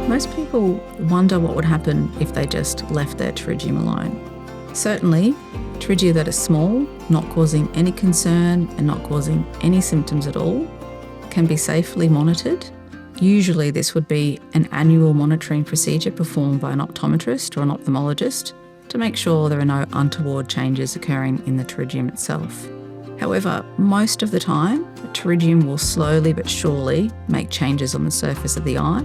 Most people wonder what would happen if they just left their pterygium alone. Certainly, pterygia that are small, not causing any concern and not causing any symptoms at all, can be safely monitored. Usually this would be an annual monitoring procedure performed by an optometrist or an ophthalmologist to make sure there are no untoward changes occurring in the pterygium itself. However, most of the time, the pterygium will slowly but surely make changes on the surface of the eye,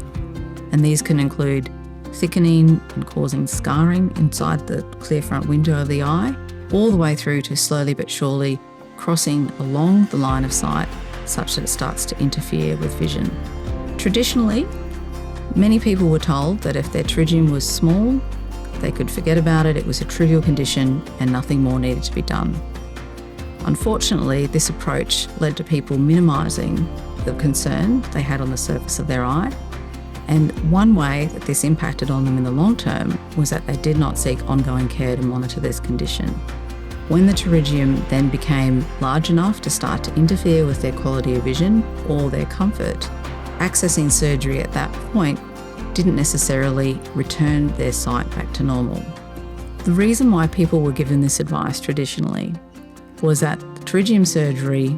and these can include thickening and causing scarring inside the clear front window of the eye, all the way through to slowly but surely crossing along the line of sight such that it starts to interfere with vision. Traditionally, many people were told that if their pterygium was small, they could forget about it, it was a trivial condition and nothing more needed to be done. Unfortunately, this approach led to people minimising the concern they had on the surface of their eye. And one way that this impacted on them in the long term was that they did not seek ongoing care to monitor this condition. When the pterygium then became large enough to start to interfere with their quality of vision or their comfort, accessing surgery at that point didn't necessarily return their sight back to normal. The reason why people were given this advice traditionally was that pterygium surgery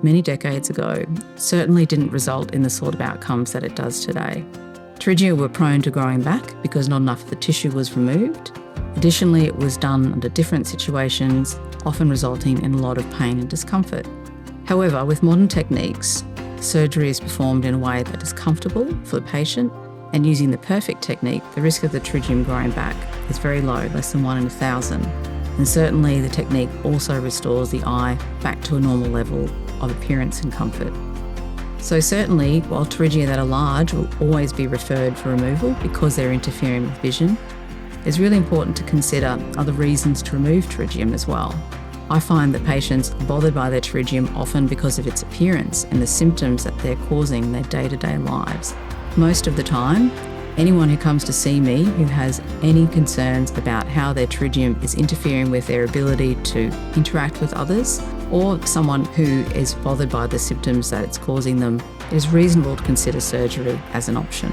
many decades ago certainly didn't result in the sort of outcomes that it does today. Pterygia were prone to growing back because not enough of the tissue was removed. Additionally, it was done under different situations, often resulting in a lot of pain and discomfort. However, with modern techniques, surgery is performed in a way that is comfortable for the patient, and using the perfect technique, the risk of the pterygium growing back is very low, less than 1 in 1,000. And certainly the technique also restores the eye back to a normal level of appearance and comfort. So certainly, while pterygia that are large will always be referred for removal because they're interfering with vision, it's really important to consider other reasons to remove pterygium as well. I find that patients are bothered by their pterygium often because of its appearance and the symptoms that they're causing in their day-to-day lives. Most of the time, anyone who comes to see me who has any concerns about how their pterygium is interfering with their ability to interact with others, or someone who is bothered by the symptoms that it's causing them, it is reasonable to consider surgery as an option.